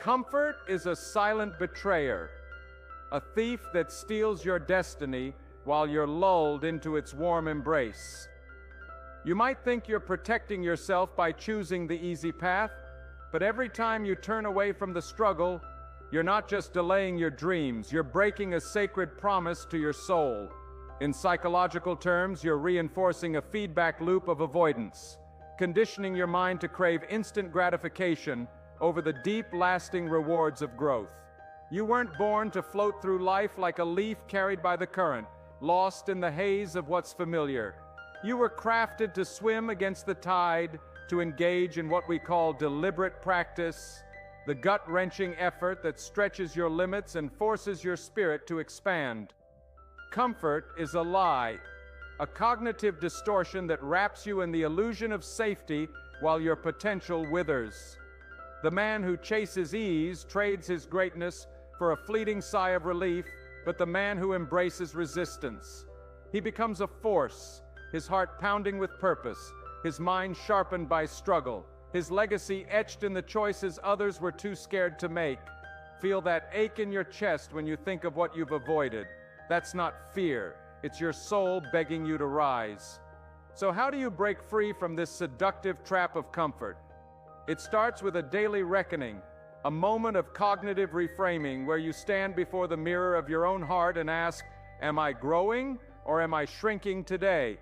Comfort is a silent betrayer, a thief that steals your destiny while you're lulled into its warm embrace. You might think you're protecting yourself by choosing the easy path, but every time you turn away from the struggle, you're not just delaying your dreams, you're breaking a sacred promise to your soul. In psychological terms, you're reinforcing a feedback loop of avoidance, conditioning your mind to crave instant gratification over the deep, lasting rewards of growth. You weren't born to float through life like a leaf carried by the current, lost in the haze of what's familiar. You were crafted to swim against the tide, to engage in what we call deliberate practice, the gut-wrenching effort that stretches your limits and forces your spirit to expand. Comfort is a lie, a cognitive distortion that wraps you in the illusion of safety while your potential withers. The man who chases ease trades his greatness for a fleeting sigh of relief, but the man who embraces resistance, he becomes a force, his heart pounding with purpose, his mind sharpened by struggle, his legacy etched in the choices others were too scared to make. Feel that ache in your chest when you think of what you've avoided. That's not fear, it's your soul begging you to rise. So how do you break free from this seductive trap of comfort? It starts with a daily reckoning, a moment of cognitive reframing where you stand before the mirror of your own heart and ask, am I growing or am I shrinking today?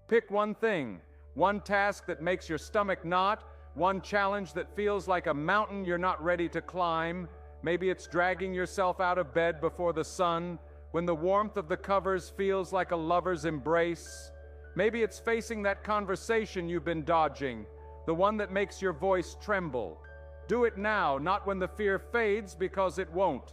Pick one thing, one task that makes your stomach knot, one challenge that feels like a mountain you're not ready to climb. Maybe it's dragging yourself out of bed before the sun, when the warmth of the covers feels like a lover's embrace. Maybe it's facing that conversation you've been dodging, the one that makes your voice tremble. Do it now, not when the fear fades, because it won't.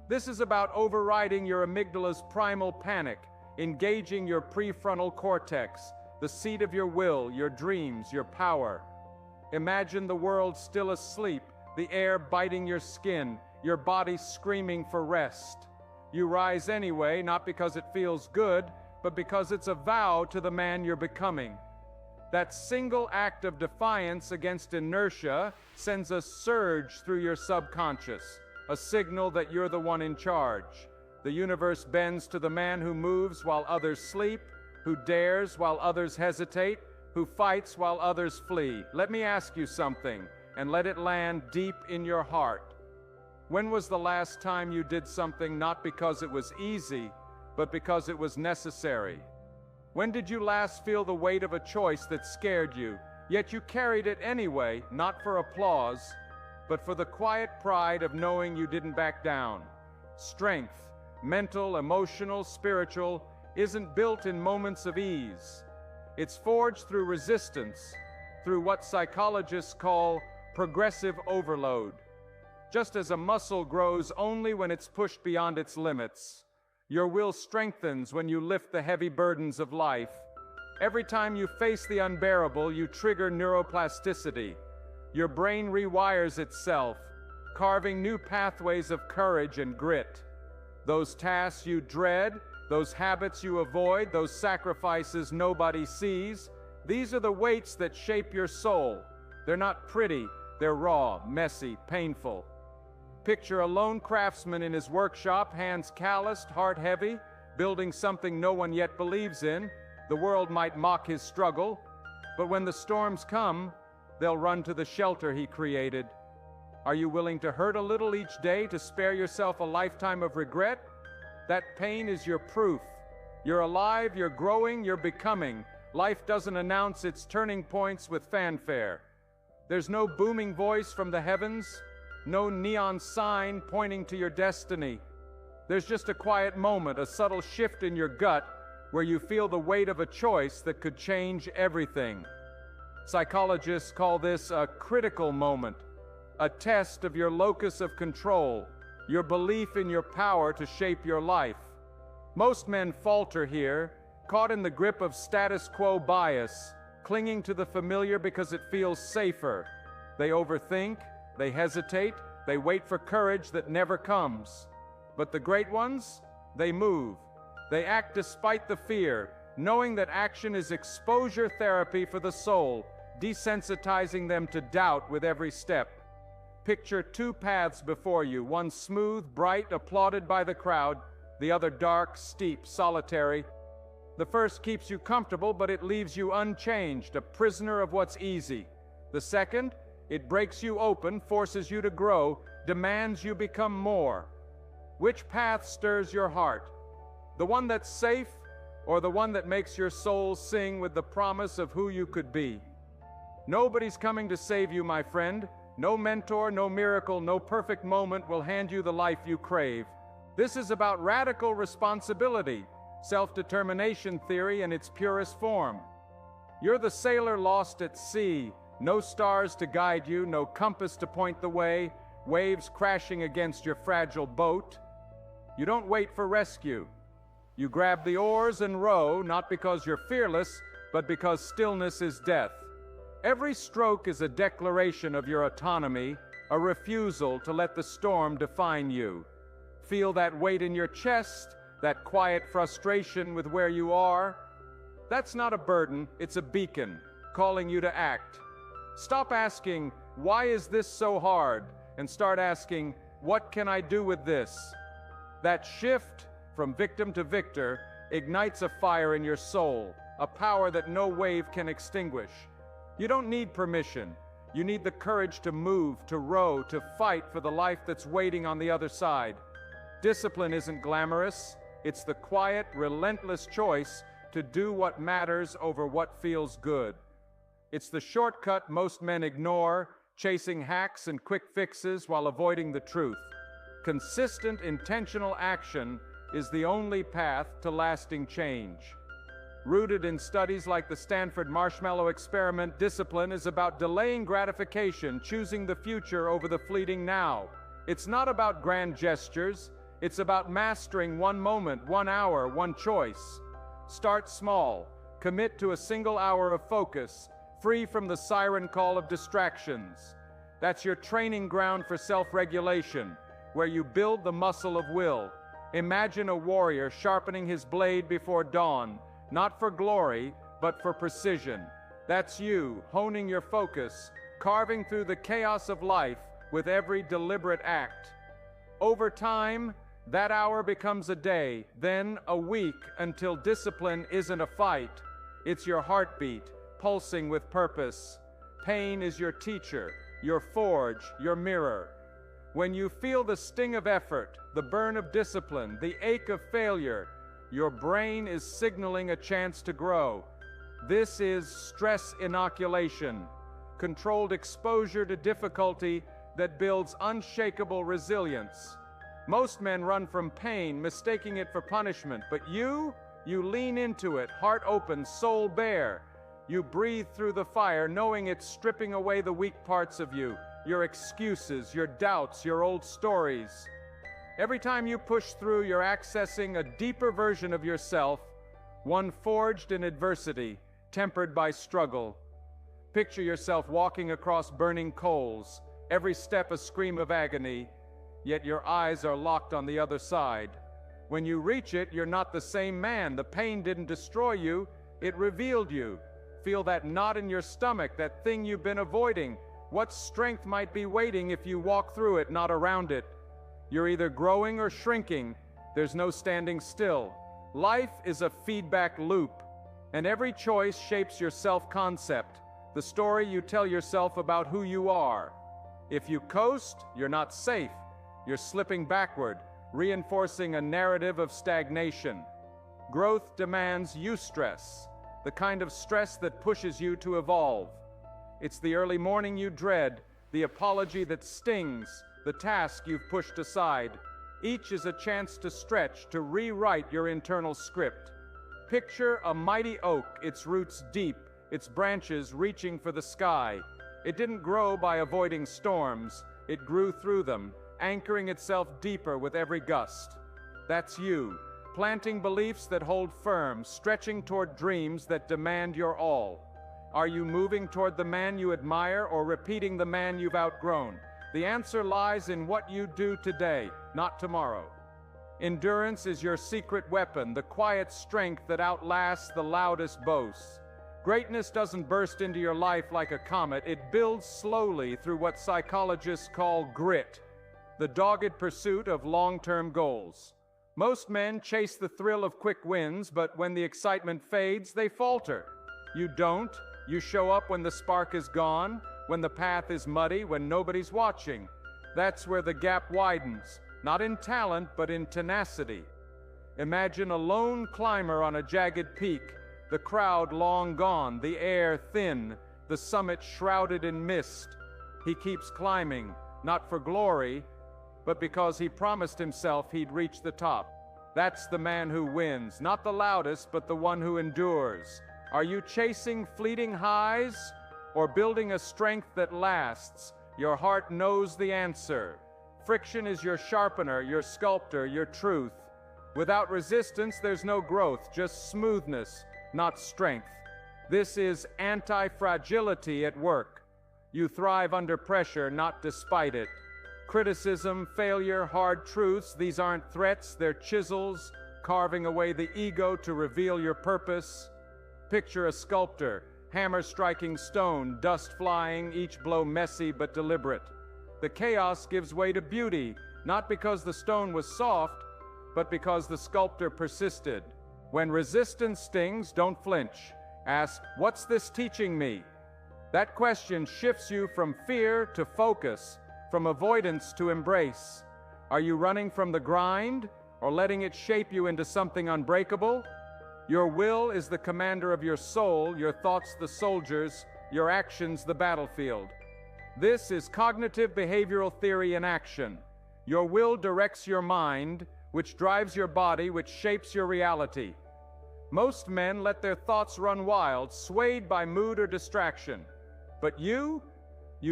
This is about overriding your amygdala's primal panic, engaging your prefrontal cortex, the seat of your will, your dreams, your power. Imagine the world still asleep, the air biting your skin, your body screaming for rest. You rise anyway, not because it feels good, but because it's a vow to the man you're becoming. That single act of defiance against inertia sends a surge through your subconscious, a signal that you're the one in charge. The universe bends to the man who moves while others sleep, who dares while others hesitate, who fights while others flee. Let me ask you something, and let it land deep in your heart. When was the last time you did something not because it was easy, but because it was necessary? When did you last feel the weight of a choice that scared you, yet you carried it anyway, not for applause, but for the quiet pride of knowing you didn't back down? Strength, mental, emotional, spiritual, isn't built in moments of ease. It's forged through resistance, through what psychologists call progressive overload. Just as a muscle grows only when it's pushed beyond its limits, your will strengthens when you lift the heavy burdens of life. Every time you face the unbearable, you trigger neuroplasticity. Your brain rewires itself, carving new pathways of courage and grit. Those tasks you dread, those habits you avoid, those sacrifices nobody sees, these are the weights that shape your soul. They're not pretty, they're raw, messy, painful. Picture a lone craftsman in his workshop, hands calloused, heart heavy, building something no one yet believes in. The world might mock his struggle, but when the storms come, they'll run to the shelter he created. Are you willing to hurt a little each day to spare yourself a lifetime of regret? That pain is your proof. You're alive, you're growing, you're becoming. Life doesn't announce its turning points with fanfare. There's no booming voice from the heavens, no neon sign pointing to your destiny. There's just a quiet moment, a subtle shift in your gut, where you feel the weight of a choice that could change everything. Psychologists call this a critical moment, a test of your locus of control, your belief in your power to shape your life. Most men falter here, caught in the grip of status quo bias, clinging to the familiar because it feels safer. They overthink, they hesitate, they wait for courage that never comes. But the great ones, they move. They act despite the fear, knowing that action is exposure therapy for the soul, desensitizing them to doubt with every step. Picture two paths before you, one smooth, bright, applauded by the crowd, the other dark, steep, solitary. The first keeps you comfortable, but it leaves you unchanged, a prisoner of what's easy. The second, it breaks you open, forces you to grow, demands you become more. Which path stirs your heart? The one that's safe, or the one that makes your soul sing with the promise of who you could be? Nobody's coming to save you, my friend. No mentor, no miracle, no perfect moment will hand you the life you crave. This is about radical responsibility, self-determination theory in its purest form. You're the sailor lost at sea, no stars to guide you, no compass to point the way, waves crashing against your fragile boat. You don't wait for rescue. You grab the oars and row, not because you're fearless, but because stillness is death. Every stroke is a declaration of your autonomy, a refusal to let the storm define you. Feel that weight in your chest, that quiet frustration with where you are? That's not a burden, it's a beacon, calling you to act. Stop asking, why is this so hard? And start asking, what can I do with this? That shift from victim to victor ignites a fire in your soul, a power that no wave can extinguish. You don't need permission. You need the courage to move, to row, to fight for the life that's waiting on the other side. Discipline isn't glamorous. It's the quiet, relentless choice to do what matters over what feels good. It's the shortcut most men ignore, chasing hacks and quick fixes while avoiding the truth. Consistent, intentional action is the only path to lasting change. Rooted in studies like the Stanford Marshmallow Experiment, discipline is about delaying gratification, choosing the future over the fleeting now. It's not about grand gestures. It's about mastering one moment, 1 hour, one choice. Start small. Commit to a single hour of focus, free from the siren call of distractions. That's your training ground for self-regulation, where you build the muscle of will. Imagine a warrior sharpening his blade before dawn, not for glory, but for precision. That's you, honing your focus, carving through the chaos of life with every deliberate act. Over time, that hour becomes a day, then a week, until discipline isn't a fight. It's your heartbeat, pulsing with purpose. Pain is your teacher, your forge, your mirror. When you feel the sting of effort, the burn of discipline, the ache of failure, your brain is signaling a chance to grow. This is stress inoculation, controlled exposure to difficulty that builds unshakable resilience. Most men run from pain, mistaking it for punishment, but you lean into it, heart open, soul bare. You breathe through the fire, knowing it's stripping away the weak parts of you, your excuses, your doubts, your old stories. Every time you push through, you're accessing a deeper version of yourself, one forged in adversity, tempered by struggle. Picture yourself walking across burning coals, every step a scream of agony, yet your eyes are locked on the other side. When you reach it, you're not the same man. The pain didn't destroy you, it revealed you. Feel that knot in your stomach, that thing you've been avoiding. What strength might be waiting if you walk through it, not around it? You're either growing or shrinking. There's no standing still. Life is a feedback loop, and every choice shapes your self-concept, the story you tell yourself about who you are. If you coast, you're not safe. You're slipping backward, reinforcing a narrative of stagnation. Growth demands eustress, the kind of stress that pushes you to evolve. It's the early morning you dread, the apology that stings, the task you've pushed aside. Each is a chance to stretch, to rewrite your internal script. Picture a mighty oak, its roots deep, its branches reaching for the sky. It didn't grow by avoiding storms, it grew through them, anchoring itself deeper with every gust. That's you, planting beliefs that hold firm, stretching toward dreams that demand your all. Are you moving toward the man you admire or repeating the man you've outgrown? The answer lies in what you do today, not tomorrow. Endurance is your secret weapon, the quiet strength that outlasts the loudest boasts. Greatness doesn't burst into your life like a comet. It builds slowly through what psychologists call grit, the dogged pursuit of long-term goals. Most men chase the thrill of quick wins, but when the excitement fades, they falter. You don't. You show up when the spark is gone, when the path is muddy, when nobody's watching. That's where the gap widens, not in talent, but in tenacity. Imagine a lone climber on a jagged peak, the crowd long gone, the air thin, the summit shrouded in mist. He keeps climbing, not for glory, but because he promised himself he'd reach the top. That's the man who wins, not the loudest, but the one who endures. Are you chasing fleeting highs or building a strength that lasts? Your heart knows the answer. Friction is your sharpener, your sculptor, your truth. Without resistance, there's no growth, just smoothness, not strength. This is anti-fragility at work. You thrive under pressure, not despite it. Criticism, failure, hard truths, these aren't threats, they're chisels, carving away the ego to reveal your purpose. Picture a sculptor, hammer striking stone, dust flying, each blow messy but deliberate. The chaos gives way to beauty, not because the stone was soft, but because the sculptor persisted. When resistance stings, don't flinch. Ask, what's this teaching me? That question shifts you from fear to focus, from avoidance to embrace. Are you running from the grind, or letting it shape you into something unbreakable? Your will is the commander of your soul, your thoughts the soldiers, your actions the battlefield. This is cognitive behavioral theory in action. Your will directs your mind, which drives your body, which shapes your reality. Most men let their thoughts run wild, swayed by mood or distraction. But you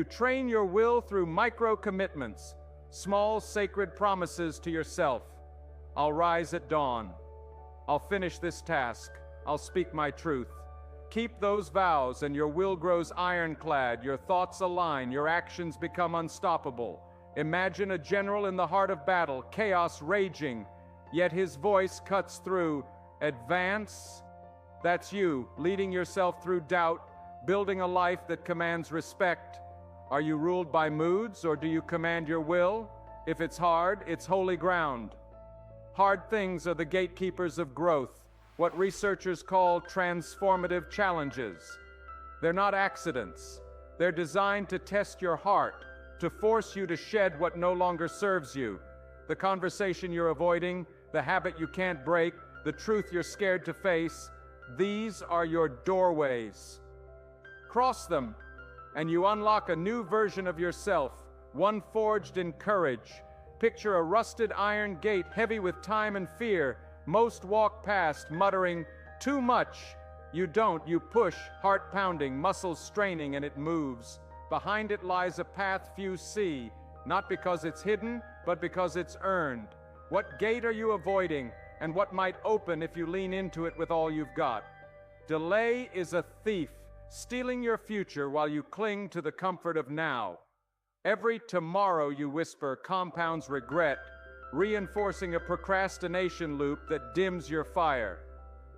train your will through micro-commitments, small sacred promises to yourself. I'll rise at dawn. I'll finish this task. I'll speak my truth. Keep those vows and your will grows ironclad, your thoughts align, your actions become unstoppable. Imagine a general in the heart of battle, chaos raging, yet his voice cuts through. Advance. That's you, leading yourself through doubt, building a life that commands respect. Are you ruled by moods, or do you command your will? If it's hard, it's holy ground. Hard things are the gatekeepers of growth, what researchers call transformative challenges. They're not accidents. They're designed to test your heart, to force you to shed what no longer serves you. The conversation you're avoiding, the habit you can't break, the truth you're scared to face, these are your doorways. Cross them, and you unlock a new version of yourself, one forged in courage. Picture a rusted iron gate heavy with time and fear. Most walk past, muttering, "Too much." You don't, you push, heart pounding, muscles straining, and it moves. Behind it lies a path few see, not because it's hidden, but because it's earned. What gate are you avoiding, and what might open if you lean into it with all you've got? Delay is a thief, stealing your future while you cling to the comfort of now. Every tomorrow, you whisper, compounds regret, reinforcing a procrastination loop that dims your fire.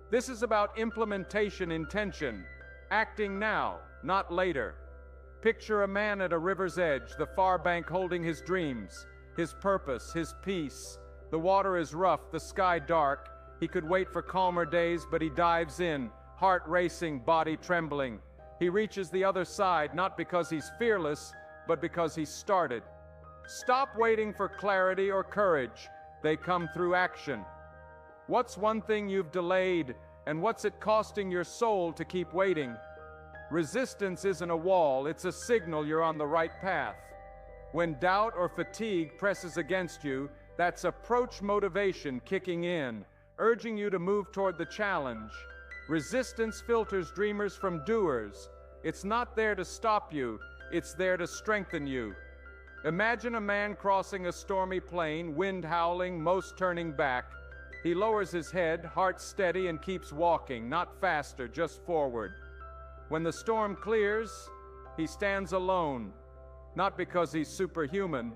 This is about implementation intention, acting now, not later. Picture a man at a river's edge, the far bank holding his dreams, his purpose, his peace. The water is rough, the sky dark. He could wait for calmer days, but he dives in, heart racing, body trembling. He reaches the other side, not because he's fearless, but because he started. Stop waiting for clarity or courage. They come through action. What's one thing you've delayed, and what's it costing your soul to keep waiting? Resistance isn't a wall, it's a signal you're on the right path. When doubt or fatigue presses against you, that's approach motivation kicking in, urging you to move toward the challenge. Resistance filters dreamers from doers. It's not there to stop you, it's there to strengthen you. Imagine a man crossing a stormy plain, wind howling, most turning back. He lowers his head, heart steady, and keeps walking, not faster, just forward. When the storm clears, he stands alone, not because he's superhuman,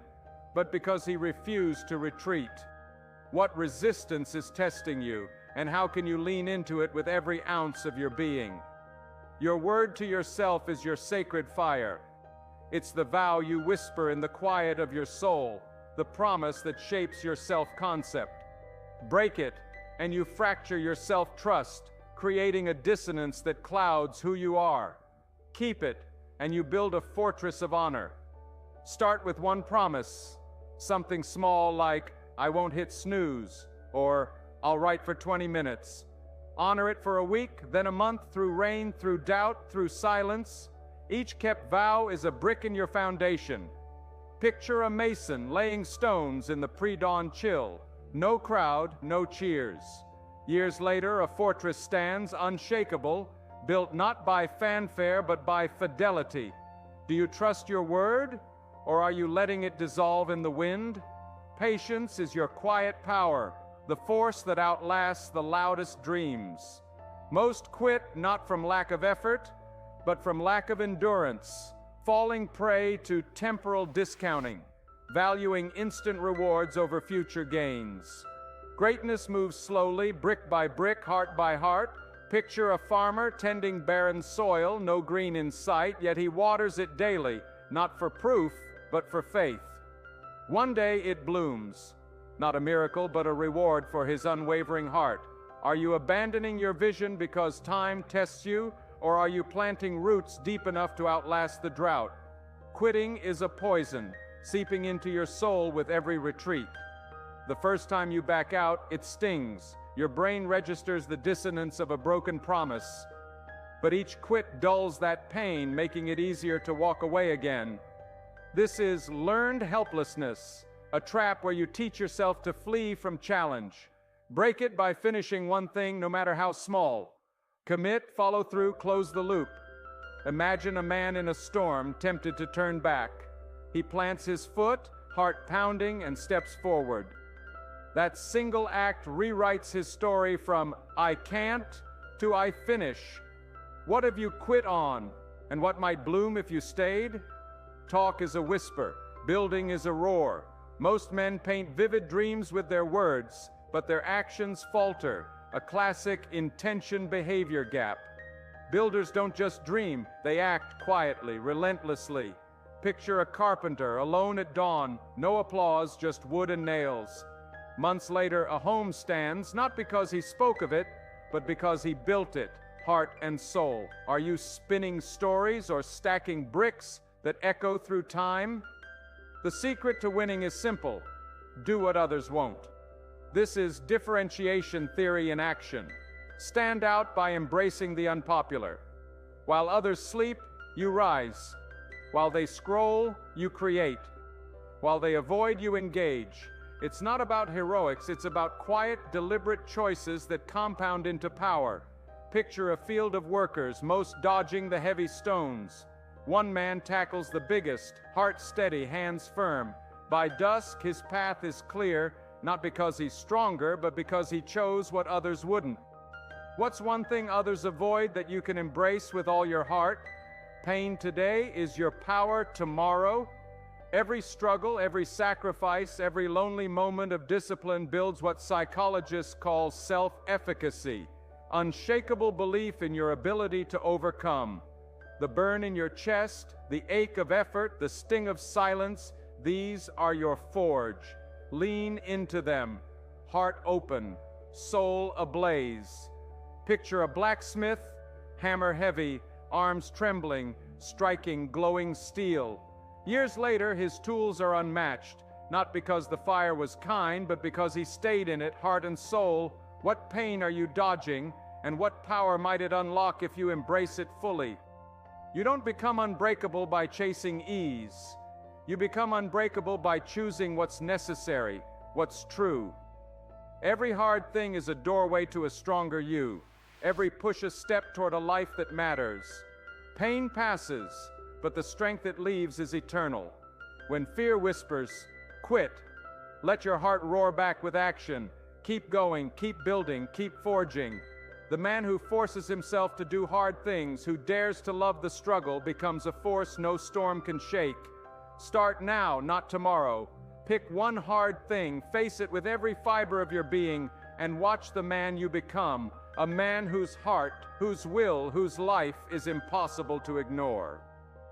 but because he refused to retreat. What resistance is testing you, and how can you lean into it with every ounce of your being? Your word to yourself is your sacred fire. It's the vow you whisper in the quiet of your soul, the promise that shapes your self-concept. Break it, and you fracture your self-trust, creating a dissonance that clouds who you are. Keep it, and you build a fortress of honor. Start with one promise, something small like, I won't hit snooze, or I'll write for 20 minutes. Honor it for a week, then a month, through rain, through doubt, through silence. Each kept vow is a brick in your foundation. Picture a mason laying stones in the pre-dawn chill. No crowd, no cheers. Years later, a fortress stands, unshakable, built not by fanfare but by fidelity. Do you trust your word, or are you letting it dissolve in the wind? Patience is your quiet power, the force that outlasts the loudest dreams. Most quit not from lack of effort, but from lack of endurance, falling prey to temporal discounting, valuing instant rewards over future gains. Greatness moves slowly, brick by brick, heart by heart. Picture a farmer tending barren soil, no green in sight, yet he waters it daily, not for proof, but for faith. One day it blooms. Not a miracle, but a reward for his unwavering heart. Are you abandoning your vision because time tests you, or are you planting roots deep enough to outlast the drought? Quitting is a poison, seeping into your soul with every retreat. The first time you back out, it stings. Your brain registers the dissonance of a broken promise. But each quit dulls that pain, making it easier to walk away again. This is learned helplessness, a trap where you teach yourself to flee from challenge. Break it by finishing one thing, no matter how small. Commit, follow through, close the loop. Imagine a man in a storm, tempted to turn back. He plants his foot, heart pounding, and steps forward. That single act rewrites his story from I can't to I finish. What have you quit on, and what might bloom if you stayed? Talk is a whisper, building is a roar. Most men paint vivid dreams with their words, but their actions falter, a classic intention-behavior gap. Builders don't just dream, they act quietly, relentlessly. Picture a carpenter alone at dawn, no applause, just wood and nails. Months later, a home stands, not because he spoke of it, but because he built it, heart and soul. Are you spinning stories or stacking bricks that echo through time? The secret to winning is simple. Do what others won't. This is differentiation theory in action. Stand out by embracing the unpopular. While others sleep, you rise. While they scroll, you create. While they avoid, you engage. It's not about heroics, it's about quiet, deliberate choices that compound into power. Picture a field of workers, most dodging the heavy stones. One man tackles the biggest, heart steady, hands firm. By dusk, his path is clear, not because he's stronger, but because he chose what others wouldn't. What's one thing others avoid that you can embrace with all your heart? Pain today is your power tomorrow. Every struggle, every sacrifice, every lonely moment of discipline builds what psychologists call self-efficacy, unshakable belief in your ability to overcome. The burn in your chest, the ache of effort, the sting of silence, these are your forge. Lean into them, heart open, soul ablaze. Picture a blacksmith, hammer heavy, arms trembling, striking glowing steel. Years later, his tools are unmatched, not because the fire was kind, but because he stayed in it, heart and soul. What pain are you dodging, and what power might it unlock if you embrace it fully? You don't become unbreakable by chasing ease. You become unbreakable by choosing what's necessary, what's true. Every hard thing is a doorway to a stronger you. Every push a step toward a life that matters. Pain passes, but the strength it leaves is eternal. When fear whispers, quit. Let your heart roar back with action. Keep going, keep building, keep forging. The man who forces himself to do hard things, who dares to love the struggle, becomes a force no storm can shake. Start now, not tomorrow. Pick one hard thing, face it with every fiber of your being, and watch the man you become. a man whose heart, whose will, whose life is impossible to ignore.